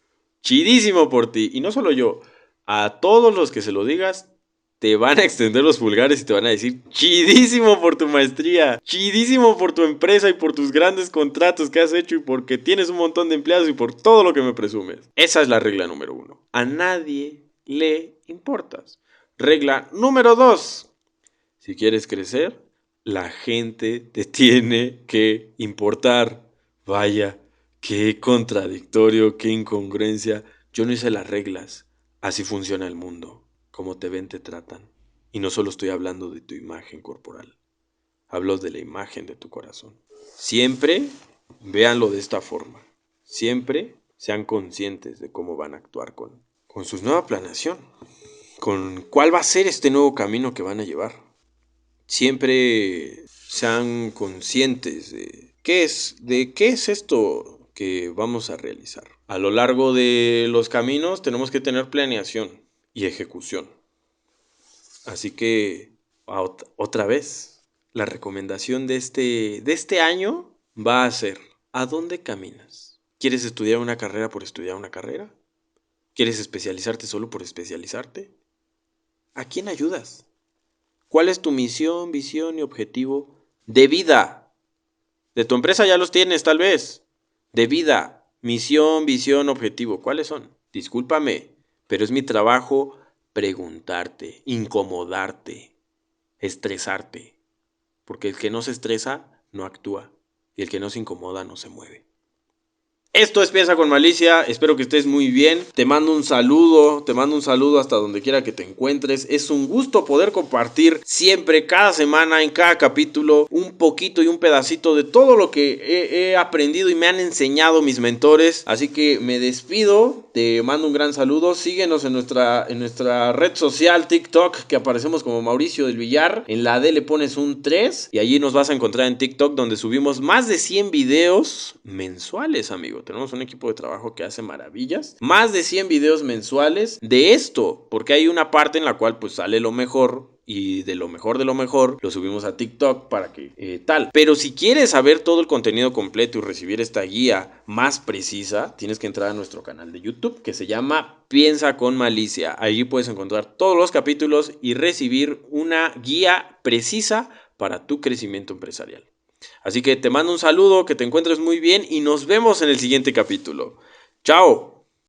Chidísimo por ti. Y no solo yo, a todos los que se lo digas, te van a extender los pulgares y te van a decir, chidísimo por tu maestría, chidísimo por tu empresa y por tus grandes contratos que has hecho y porque tienes un montón de empleados y por todo lo que me presumes. Esa es la regla número 1. A nadie le importas. Regla número 2. Si quieres crecer, la gente te tiene que importar. Vaya, qué contradictorio, qué incongruencia. Yo no hice las reglas. Así funciona el mundo. Como te ven, te tratan. Y no solo estoy hablando de tu imagen corporal. Hablo de la imagen de tu corazón. Siempre véanlo de esta forma. Siempre sean conscientes de cómo van a actuar con su nueva planeación. Con cuál va a ser este nuevo camino que van a llevar. Siempre sean conscientes de qué es esto que vamos a realizar. A lo largo de los caminos tenemos que tener planeación y ejecución. Así que, otra vez, la recomendación de este año va a ser, ¿a dónde caminas? ¿Quieres estudiar una carrera por estudiar una carrera? ¿Quieres especializarte solo por especializarte? ¿A quién ayudas? ¿Cuál es tu misión, visión y objetivo de vida? De tu empresa ya los tienes, tal vez. De vida, misión, visión, objetivo. ¿Cuáles son? Discúlpame, pero es mi trabajo preguntarte, incomodarte, estresarte. Porque el que no se estresa, no actúa. Y el que no se incomoda, no se mueve. Esto es Piensa con Malicia, espero que estés muy bien, te mando un saludo hasta donde quiera que te encuentres. Es un gusto poder compartir siempre, cada semana, en cada capítulo, un poquito y un pedacito de todo lo que he aprendido y me han enseñado mis mentores. Así que me despido, te mando un gran saludo, síguenos en nuestra red social TikTok, que aparecemos como Mauricio del Villar. En la D le pones un 3 y allí nos vas a encontrar en TikTok, donde subimos más de 100 videos mensuales, amigo. Tenemos un equipo de trabajo que hace maravillas. Más de 100 videos mensuales de esto, porque hay una parte en la cual pues sale lo mejor y de lo mejor lo subimos a TikTok para que tal. Pero si quieres saber todo el contenido completo y recibir esta guía más precisa, tienes que entrar a nuestro canal de YouTube, que se llama Piensa con Malicia. Allí puedes encontrar todos los capítulos y recibir una guía precisa para tu crecimiento empresarial. Así que te mando un saludo, que te encuentres muy bien y nos vemos en el siguiente capítulo. ¡Chao!